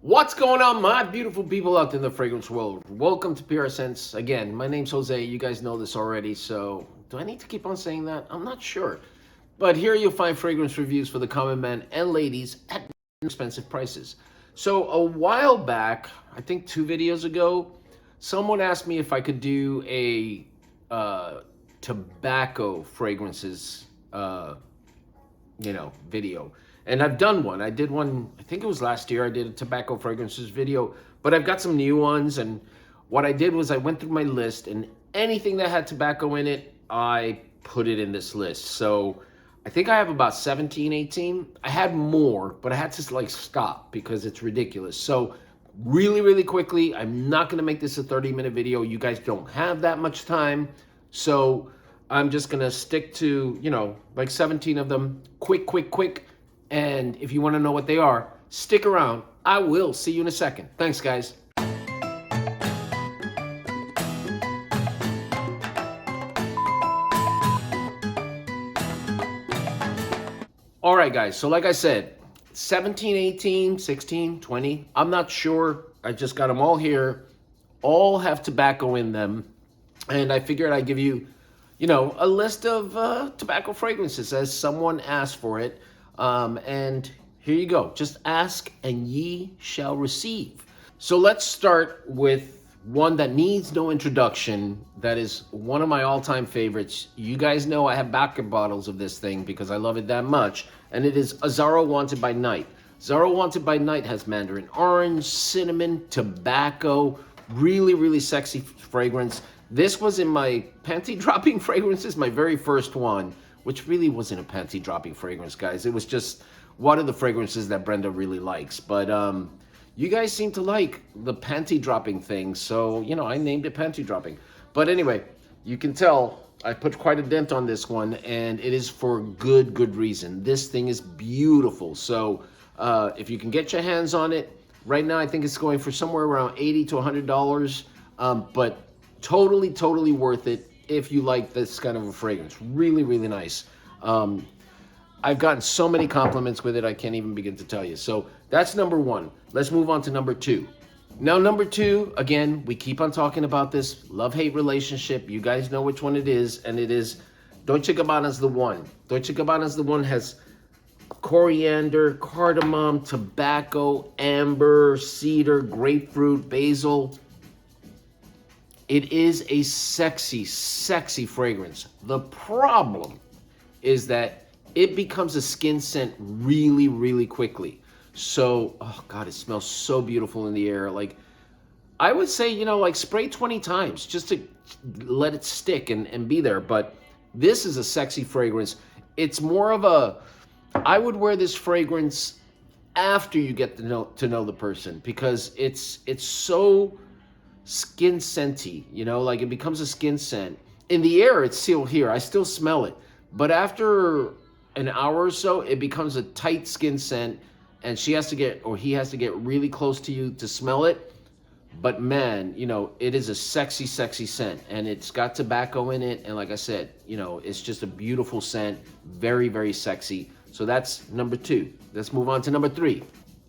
What's going on, my beautiful people out in the fragrance world? Welcome to PRSCENTS. Again, my name's Jose. You guys know this already, so do I need to keep on saying that? I'm not sure. But here you'll find fragrance reviews for the common man and ladies at expensive prices. So a while back, I think 2 videos ago, someone asked me if I could do a tobacco fragrances video. And I've done one. I did one, I think it was last year. I did a tobacco fragrances video, but I've got some new ones. And what I did was I went through my list, and anything that had tobacco in it, I put it in this list. So I think I have about 17, 18. I had more, but I had to like stop because it's ridiculous. So really quickly, I'm not gonna make this a 30-minute video. You guys don't have that much time. So I'm just gonna stick to, like 17 of them, quick. And if you wanna know what they are, stick around. I will see you in a second. Thanks, guys. All right, guys, so like I said, 17, 18, 16, 20, I'm not sure. I just got them all here. All have tobacco in them. And I figured I'd give you, a list of tobacco fragrances as someone asked for it. And here you go. Just ask and ye shall receive. So let's start with one that needs no introduction. That is one of my all-time favorites. You guys know I have bucket bottles of this thing because I love it that much. And it is Azzaro Wanted by Night. Azzaro Wanted by Night has mandarin orange, cinnamon, tobacco, really sexy fragrance. This was in my panty dropping fragrances, my very first one, which really wasn't a panty dropping fragrance, guys. It was just one of the fragrances that Brenda really likes. But you guys seem to like the panty dropping thing, so I named it panty dropping. But anyway, you can tell I put quite a dent on this one, and it is for good reason. This thing is beautiful. So if you can get your hands on it, right now I think it's going for somewhere around $80 to $100, but totally worth it if you like this kind of a fragrance. Really nice. I've gotten so many compliments with it, I can't even begin to tell you. So that's number one. Let's move on to number two. Now, number two, again, we keep on talking about this love-hate relationship. You guys know which one it is, and it is Dolce & Gabbana's The One. Dolce & Gabbana's The One has coriander, cardamom, tobacco, amber, cedar, grapefruit, basil. It is a sexy fragrance. The problem is that it becomes a skin scent really quickly. So, oh God, it smells so beautiful in the air. Like, I would say, like spray 20 times just to let it stick and be there. But this is a sexy fragrance. It's more of a, I would wear this fragrance after you get to know the person, because it's so skin scenty, like it becomes a skin scent. In the air, it's still here. I still smell it. But after an hour or so, it becomes a tight skin scent, and he has to get really close to you to smell it. But man, it is a sexy scent, and it's got tobacco in it. And like I said, it's just a beautiful scent, very sexy. So that's number two. Let's move on to number three.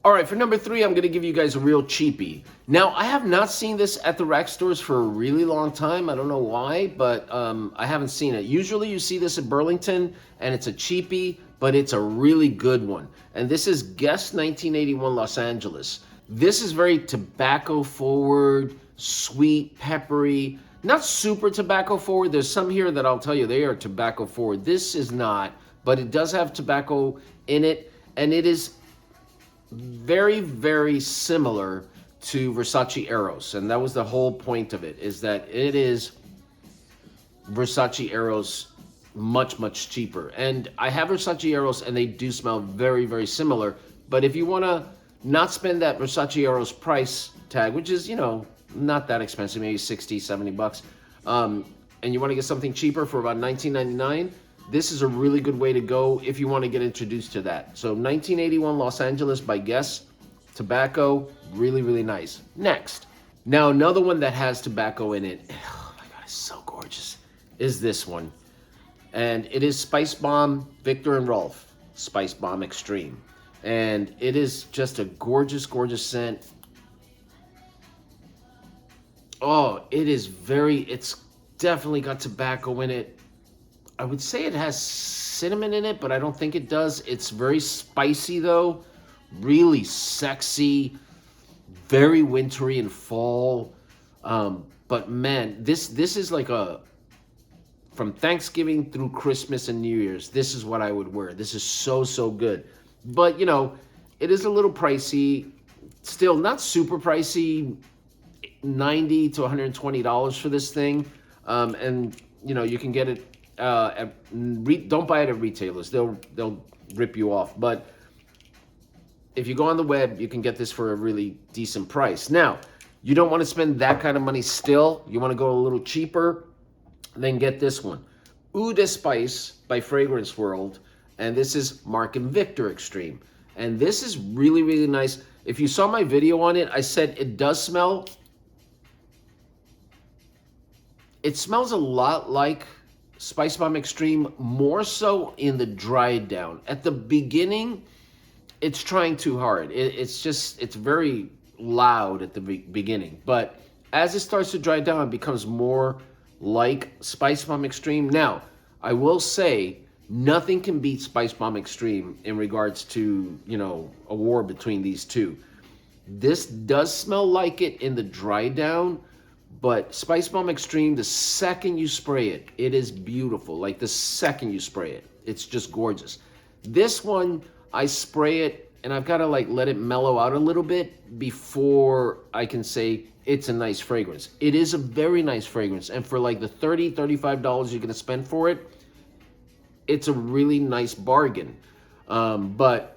All right, for number three, I'm going to give you guys a real cheapie. Now, I have not seen this at the rack stores for a really long time. I don't know why, but I haven't seen it. Usually you see this at Burlington, and it's a cheapie, but it's a really good one. And this is Guess 1981 Los Angeles. This is very tobacco forward, sweet, peppery, not super tobacco forward. There's some here that I'll tell you they are tobacco forward. This is not, but it does have tobacco in it, and it is very similar to Versace Eros. And that was the whole point of it, is that it is Versace Eros much cheaper. And I have Versace Eros, and they do smell very similar. But if you want to not spend that Versace Eros price tag, which is, not that expensive, maybe 60, 70 bucks, and you want to get something cheaper for about $19.99, this is a really good way to go if you want to get introduced to that. So 1981 Los Angeles by Guess, tobacco, really nice. Next, now another one that has tobacco in it, oh my God, it's so gorgeous, is this one. And it is Spice Bomb Victor and Rolf Spice Bomb Extreme. And it is just a gorgeous, gorgeous scent. Oh, it's definitely got tobacco in it. I would say it has cinnamon in it, but I don't think it does. It's very spicy though, really sexy, very wintry and fall. But man, this is like from Thanksgiving through Christmas and New Year's, this is what I would wear. This is so good. But you know, it is a little pricey. Still not super pricey, $90 to $120 for this thing. And you know, you can get it don't buy it at retailers. They'll rip you off. But if you go on the web, you can get this for a really decent price. Now, you don't want to spend that kind of money still. You want to go a little cheaper, then get this one. Eau de Spice by Fragrance World. And this is Mark and Victor Extreme. And this is really, really nice. If you saw my video on it, I said it does smell. It smells a lot like Spice Bomb Extreme, more so in the dry down. At the beginning, it's trying too hard. It's very loud at the beginning. But as it starts to dry down, it becomes more like Spice Bomb Extreme. Now, I will say, nothing can beat Spice Bomb Extreme in regards to, you know, a war between these two. This does smell like it in the dry down, but Spice Bomb Extreme, the second you spray it, it is beautiful. Like the second you spray it, it's just gorgeous. This one, I spray it and I've got to like let it mellow out a little bit before I can say it's a nice fragrance. It is a very nice fragrance. And for like the $30, $35 you're going to spend for it, it's a really nice bargain. But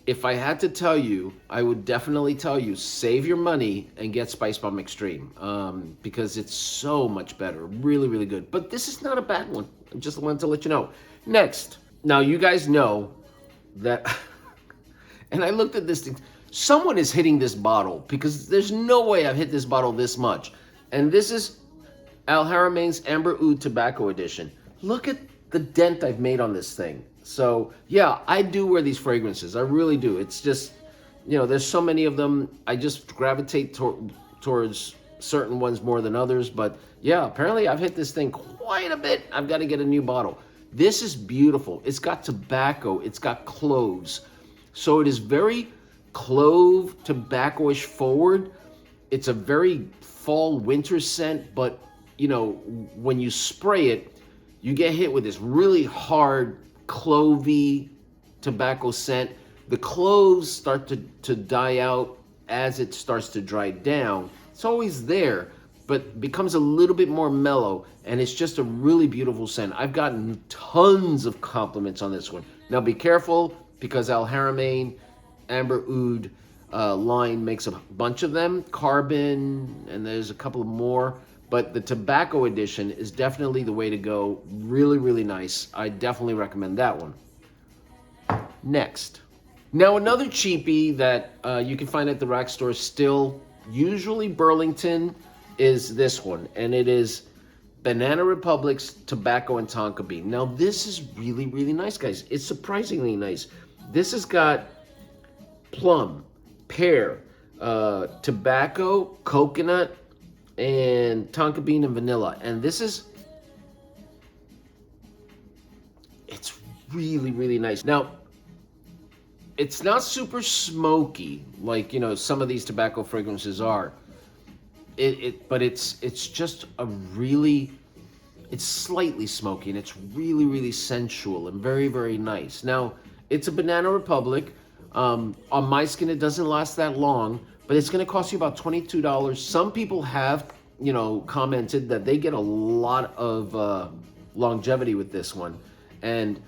if I had to tell you, I would definitely tell you, save your money and get Spice Bomb Extreme, because it's so much better. Really, really good. But this is not a bad one. I just wanted to let you know. Next. Now, you guys know that, and I looked at this thing, someone is hitting this bottle because there's no way I've hit this bottle this much. And this is Al Haramain's Amber Oud Tobacco Edition. Look at the dent I've made on this thing. So yeah, I do wear these fragrances. I really do. It's just, you know, there's so many of them. I just gravitate towards certain ones more than others. But yeah, apparently I've hit this thing quite a bit. I've got to get a new bottle. This is beautiful. It's got tobacco. It's got cloves. So it is very clove, tobacco-ish forward. It's a very fall winter scent, but you know, when you spray it, you get hit with this really hard clovey tobacco scent. The cloves start to die out as it starts to dry down. It's always there, but becomes a little bit more mellow, and it's just a really beautiful scent. I've gotten tons of compliments on this one. Now be careful, because Al Haramain Amber Oud line makes a bunch of them, Carbon, and there's a couple more. But the tobacco edition is definitely the way to go. Really, really nice. I definitely recommend that one. Next. Now, another cheapie that you can find at the rack store still, usually Burlington, is this one. And it is Banana Republic's Tobacco and Tonka Bean. Now, this is really, really nice, guys. It's surprisingly nice. This has got plum, pear, tobacco, coconut, and tonka bean and vanilla. And this is, it's really, really nice. Now, it's not super smoky like, you know, some of these tobacco fragrances are. But it's just a really, it's slightly smoky, and it's really, really sensual and very, very nice. Now, it's a Banana Republic. On my skin, it doesn't last that long, but it's going to cost you about $22. Some people have, you know, commented that they get a lot of longevity with this one. And,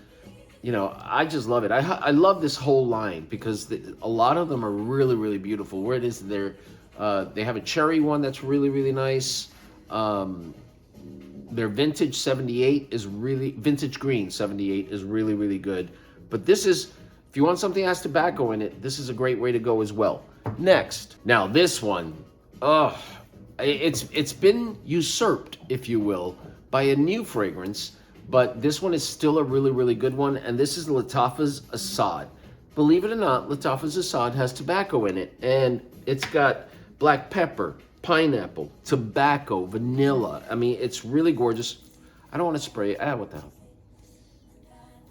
you know, I just love it. I love this whole line because a lot of them are really, really beautiful. Where it is, they have a cherry one that's really, really nice. Their vintage 78 is really, vintage green 78 is really, really good. But this is, if you want something that has tobacco in it, this is a great way to go as well. Next. Now this one, it's been usurped, if you will, by a new fragrance, but this one is still a really, really good one, and this is Lattafa's Assad. believe it or not, Lattafa's Assad has tobacco in it. And it's got black pepper, pineapple, tobacco, vanilla. I mean, it's really gorgeous. I don't want to spray it. What the hell?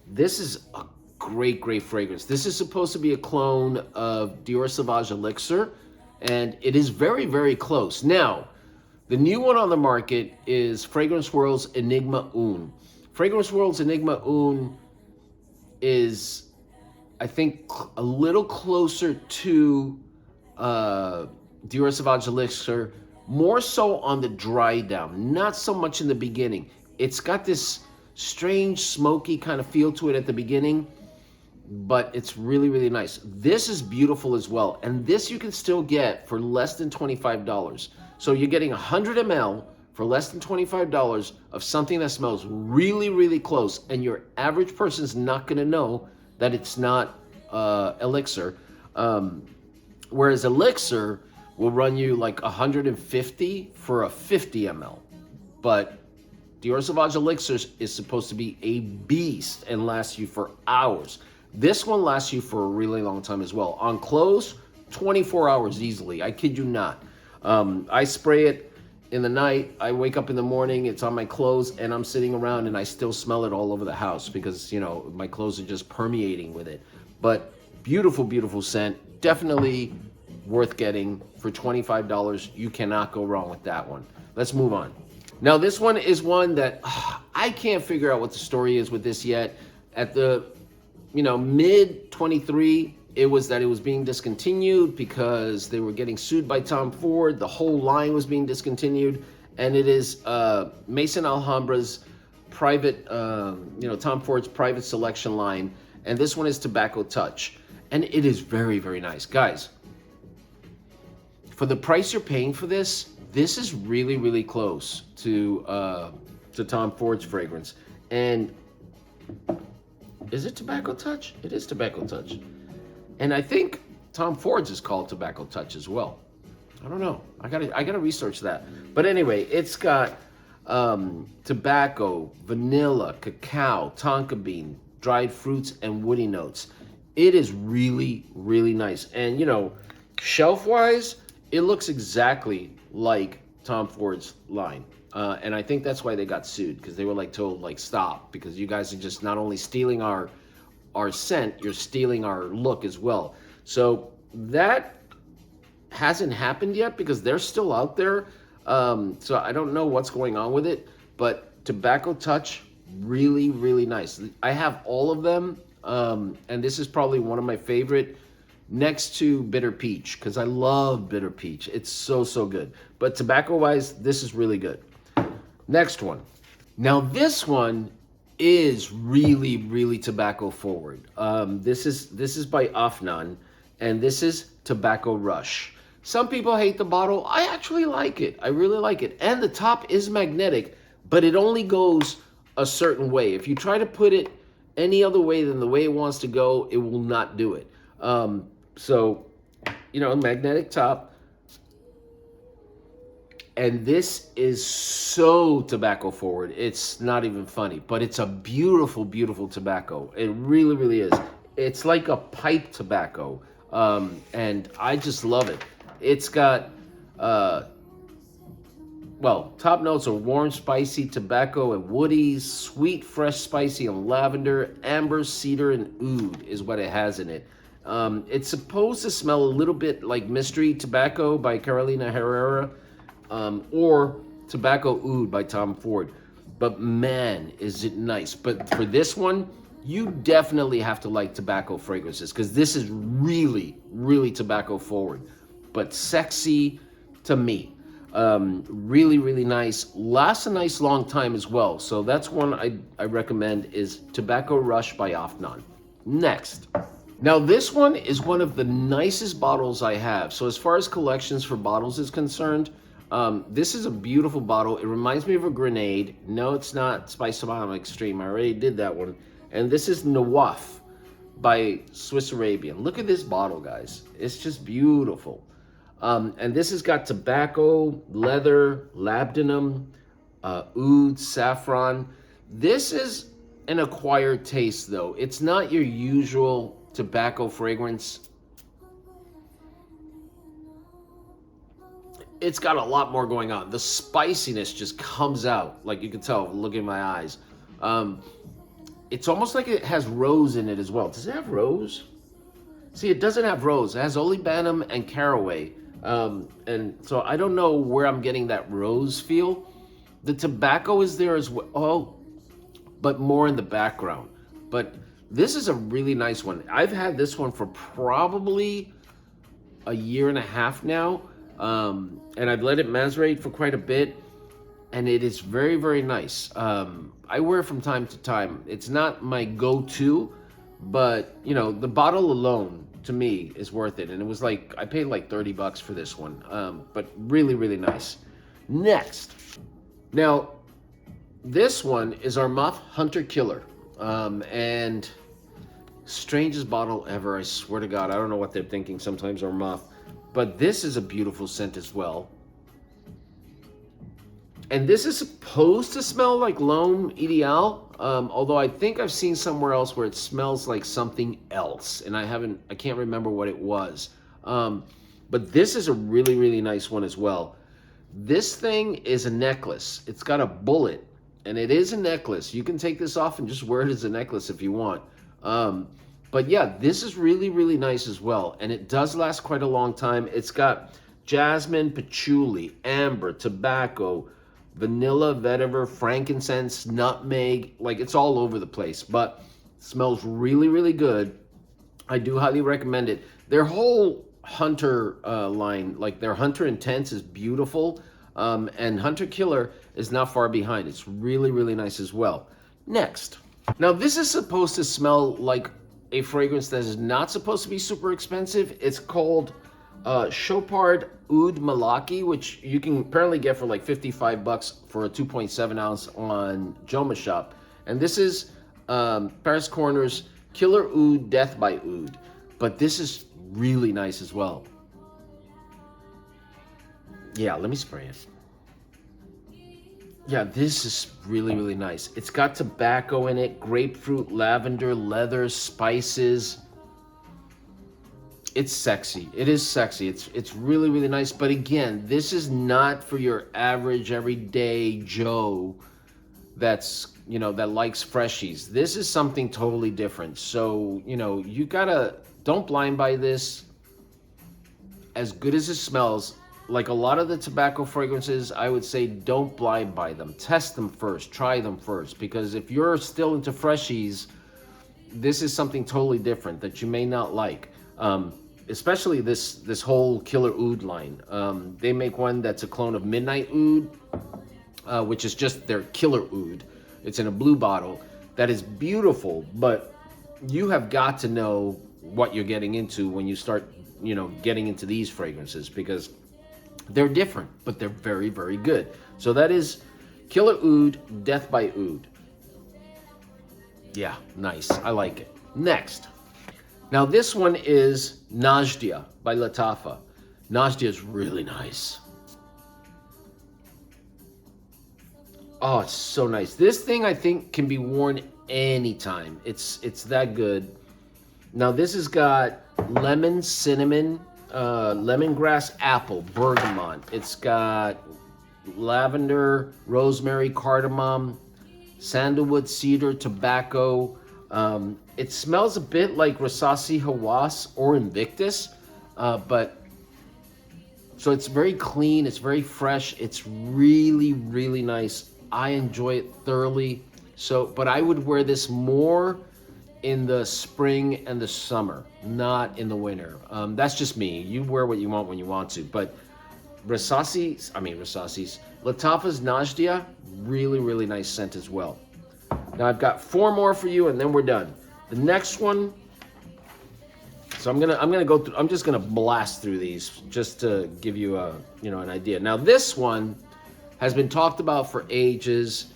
This is a great, great fragrance. This is supposed to be a clone of Dior Sauvage Elixir, and it is very, very close. Now, the new one on the market is Fragrance World's Enigma Un. Fragrance World's Enigma Un is, I think, a little closer to Dior Sauvage Elixir, more so on the dry down, not so much in the beginning. It's got this strange, smoky kind of feel to it at the beginning, but it's really, really nice. This is beautiful as well, and this you can still get for less than $25. So you're getting 100 ml for less than $25 of something that smells really, really close, and your average person's not going to know that it's not Elixir. Whereas Elixir will run you like 150 for a 50 ml. But Dior Sauvage Elixir is supposed to be a beast and lasts you for hours. This one lasts you for a really long time as well. On clothes, 24 hours easily. I kid you not. I spray it in the night. I wake up in the morning, it's on my clothes, and I'm sitting around and I still smell it all over the house because, you know, my clothes are just permeating with it. But beautiful, beautiful scent. Definitely worth getting for $25. You cannot go wrong with that one. Let's move on. Now, this one is one that I can't figure out what the story is with this yet. At the, mid 23, it was that it was being discontinued because they were getting sued by Tom Ford. The whole line was being discontinued. And it is Mason Alhambra's private, Tom Ford's private selection line. And this one is Tobacco Touch. And it is very, very nice. Guys, for the price you're paying for this is really, really close to Tom Ford's fragrance. And is it Tobacco Touch? It is Tobacco Touch. And I think Tom Ford's is called Tobacco Touch as well. I don't know. I gotta research that. But anyway, it's got tobacco, vanilla, cacao, tonka bean, dried fruits, and woody notes. It is really, really nice. And shelf-wise, it looks exactly like Tom Ford's line. And I think that's why they got sued, because they were told stop, because you guys are just not only stealing our scent, you're stealing our look as well. So that hasn't happened yet because they're still out there. So I don't know what's going on with it, but Tobacco Touch, really, really nice. I have all of them, and this is probably one of my favorite, next to Bitter Peach, because I love Bitter Peach. It's so, so good. But tobacco-wise, this is really good. Next one. Now, this one is really, really tobacco forward. This is by Afnan, and this is Tobacco Rush. Some people hate the bottle. I actually like it. I really like it. And the top is magnetic, but it only goes a certain way. If you try to put it any other way than the way it wants to go, it will not do it. So, magnetic top. And this is so tobacco forward. It's not even funny, but it's a beautiful, beautiful tobacco. It really, really is. It's like a pipe tobacco. And I just love it. It's got, top notes are warm, spicy, tobacco, and woody, sweet, fresh, spicy, and lavender, amber, cedar, and oud is what it has in it. It's supposed to smell a little bit like Mystery Tobacco by Carolina Herrera, or Tobacco Oud by Tom Ford. But man, is it nice. But for this one, you definitely have to like tobacco fragrances, because this is really, really tobacco forward, but sexy to me. Really, really nice. Lasts a nice long time as well. So that's one I recommend, is Tobacco Rush by Afnan. Next. Now, this one is one of the nicest bottles I have. So as far as collections for bottles is concerned, this is a beautiful bottle. It reminds me of a grenade. No, it's not Spice Bomb Extreme. I already did that one. And this is Noaf by Swiss Arabian. Look at this bottle, guys. It's just beautiful. And this has got tobacco, leather, labdanum, oud, saffron. This is an acquired taste, though. It's not your usual tobacco fragrance, it's got a lot more going on. The spiciness just comes out, like you can tell, look in my eyes. It's almost like it has rose in it as well. Does it have rose? See, it doesn't have rose. It has olibanum and caraway. And so I don't know where I'm getting that rose feel. The tobacco is there as well, but more in the background. But this is a really nice one. I've had this one for probably a year and a half now. And I've let it macerate for quite a bit. And it is very, very nice. I wear it from time to time. It's not my go-to, but you know, the bottle alone to me is worth it. And it was like, I paid like 30 bucks for this one. But really, really nice. Next. Now, this one is Armaf Hunter Killer. And strangest bottle ever, I swear to God. I don't know what they're thinking sometimes, Armaf. But this is a beautiful scent as well. And this is supposed to smell like L'Homme Ideal, although I think I've seen somewhere else where it smells like something else, and I can't remember what it was. But this is a really, really nice one as well. This thing is a necklace. It's got a bullet, and it is a necklace. You can take this off and just wear it as a necklace if you want. But yeah, this is really, really nice as well, and it does last quite a long time. It's got jasmine, patchouli, amber, tobacco, vanilla, vetiver, frankincense, nutmeg, like it's all over the place, but it smells really, really good. I do highly recommend it. Their whole Hunter line, like their Hunter Intense is beautiful, and Hunter Killer is not far behind. It's really, really nice as well. Next. Now this is supposed to smell like a fragrance that is not supposed to be super expensive. It's called Chopard Oud Malaki, which you can apparently get for like 55 bucks for a 2.7 ounce on Jomashop. And this is Paris Corner's Killer Oud Death by Oud. But this is really nice as well. Yeah, let me spray it. Yeah, this is really, really nice. It's got tobacco in it, grapefruit, lavender, leather, spices. It's sexy. It is sexy. It's really, really nice. But again, this is not for your average, everyday Joe that's, you know, that likes freshies. This is something totally different. So, you know, you gotta, don't blind buy this. As good as it smells, like a lot of the tobacco fragrances, I would say don't blind buy them. Test them first. Try them first. Because if you're still into freshies, this is something totally different that you may not like. Especially this whole Killer Oud line. They make one that's a clone of Midnight Oud, which is just their Killer Oud. It's in a blue bottle. That is beautiful, but you have got to know what you're getting into when you start, you know, getting into these fragrances, because they're different, but they're very, very good. So that is Killer Oud, Death by Oud. Yeah, nice. I like it. Next. Now this one is Nzia by Lattafa. Nzia is really nice. Oh, it's so nice. This thing I think can be worn anytime. It's that good. Now this has got lemon, cinnamon, lemongrass, apple, bergamot. It's got lavender, rosemary, cardamom, sandalwood, cedar, tobacco. It smells a bit like Rasasi Hawass or Invictus, but so it's very clean, it's very fresh, it's really, really nice. I enjoy it thoroughly. So, but I would wear this more in the spring and the summer, not in the winter. That's just me. You wear what you want when you want to, but Lattafa's Nzia, really, really nice scent as well. Now I've got 4 more for you, and then we're done. The next one. So I'm gonna go through. I'm just gonna blast through these just to give you an idea. Now this one has been talked about for ages.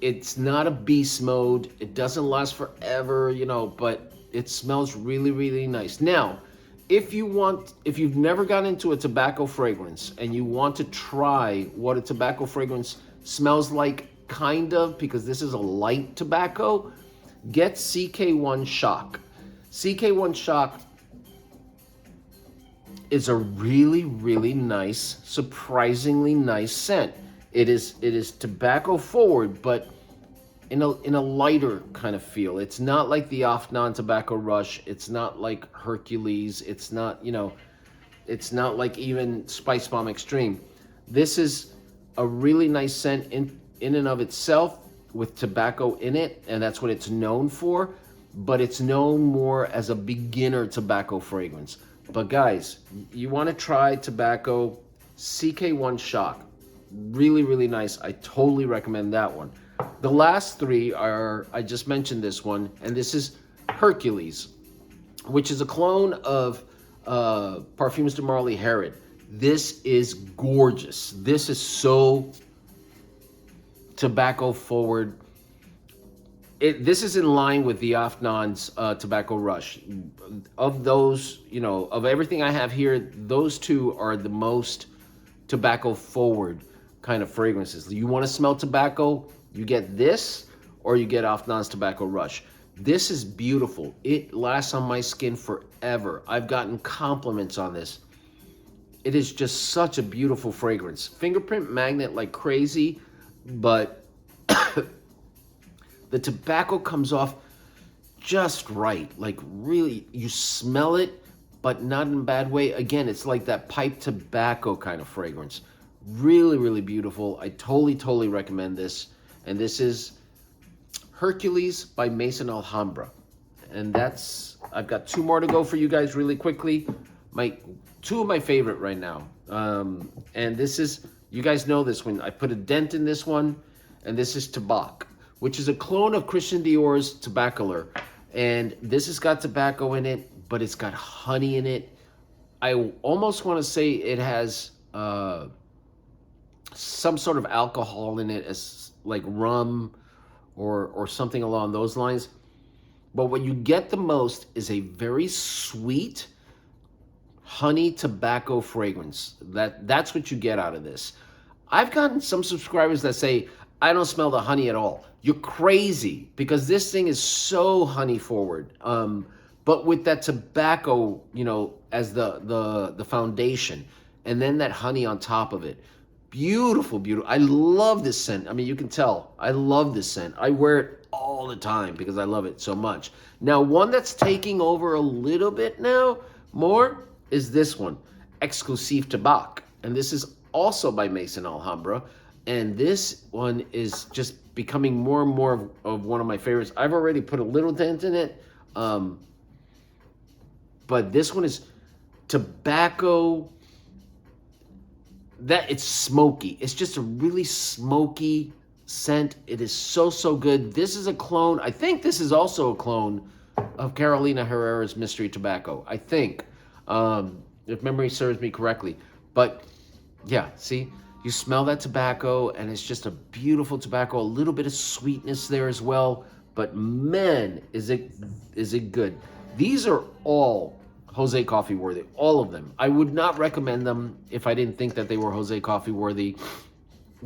It's not a beast mode. It doesn't last forever, but it smells really, really nice. Now, if you've never gotten into a tobacco fragrance and you want to try what a tobacco fragrance smells like, kind of, because this is a light tobacco, get CK1 Shock. CK1 Shock is a really, really nice, surprisingly nice scent. It is tobacco forward, but in a lighter kind of feel. It's not like the Afnan Tobacco Rush. It's not like Hercules. It's not, you know, it's not like even Spice Bomb Extreme. This is a really nice scent in and of itself with tobacco in it, and that's what it's known for, but it's known more as a beginner tobacco fragrance. But guys, you want to try tobacco, CK1 Shock. Really, really nice. I totally recommend that one. The last three are, I just mentioned this one, and this is Hercules, which is a clone of Parfums de Marly Herod. This is gorgeous. This is so tobacco forward. This is in line with the Afnan's Tobacco Rush. Of those, you know, of everything I have here, those two are the most tobacco forward kind of fragrances. You want to smell tobacco, you get this, or you get Afnan's Tobacco Rush. This is beautiful. It lasts on my skin forever. I've gotten compliments on this. It is just such a beautiful fragrance. Fingerprint magnet like crazy, but the tobacco comes off just right. Like really, you smell it, but not in a bad way. Again, it's like that pipe tobacco kind of fragrance. Really, really beautiful. I totally, totally recommend this. And this is Hercules by Maison Alhambra. And that's, I've got two more to go for you guys really quickly. Two of my favorite right now. And this is, you guys know this one. I put a dent in this one. And this is Tabac, which is a clone of Christian Dior's Tabacaleur. And this has got tobacco in it, but it's got honey in it. I almost want to say it has some sort of alcohol in it, as like rum or something along those lines. But what you get the most is a very sweet honey tobacco fragrance. That's what you get out of this. I've gotten some subscribers that say, I don't smell the honey at all. You're crazy, because this thing is so honey forward. But with that tobacco, you know, as the foundation, and then that honey on top of it. Beautiful, beautiful. I love this scent. I mean, you can tell. I love this scent. I wear it all the time because I love it so much. Now, one that's taking over a little bit now, more, is this one, Exclusive Tabac. And this is also by Maison Alhambra. And this one is just becoming more and more of one of my favorites. I've already put a little dent in it. But this one is tobacco. That it's smoky. It's just a really smoky scent. It is so, so good. This is a clone. I think this is also a clone of Carolina Herrera's Mystery Tobacco. I think, if memory serves me correctly. But yeah, see, you smell that tobacco, and it's just a beautiful tobacco. A little bit of sweetness there as well. But man, is it good. These are all Jose Coffee worthy, all of them. I would not recommend them if I didn't think that they were Jose Coffee worthy.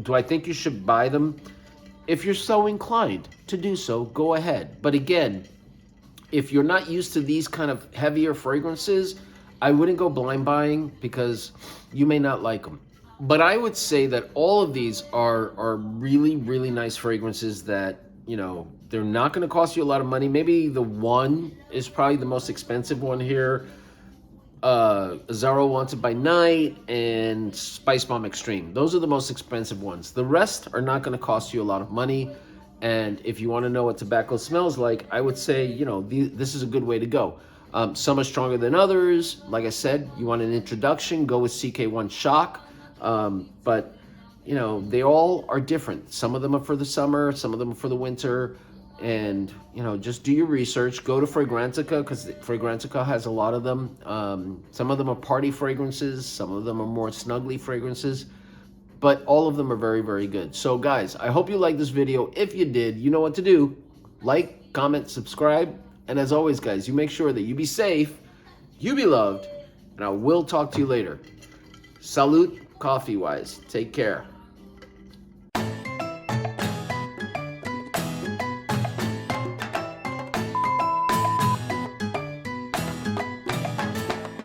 Do I think you should buy them? If you're so inclined to do so, go ahead. But again, if you're not used to these kind of heavier fragrances, I wouldn't go blind buying, because you may not like them. But I would say that all of these are really, really nice fragrances that, you know, they're not going to cost you a lot of money. Maybe the one is probably the most expensive one here. Azzaro Wanted by Night and Spice Bomb Extreme. Those are the most expensive ones. The rest are not going to cost you a lot of money. And if you want to know what tobacco smells like, I would say, you know, this is a good way to go. Some are stronger than others. Like I said, you want an introduction, go with CK1 Shock. But, you know, they all are different. Some of them are for the summer, some of them are for the winter. And, you know, just do your research. Go to Fragrantica, because Fragrantica has a lot of them. Some of them are party fragrances. Some of them are more snuggly fragrances. But all of them are very, very good. So, guys, I hope you liked this video. If you did, you know what to do. Like, comment, subscribe. And as always, guys, you make sure that you be safe, you be loved, and I will talk to you later. Salute, coffee-wise. Take care.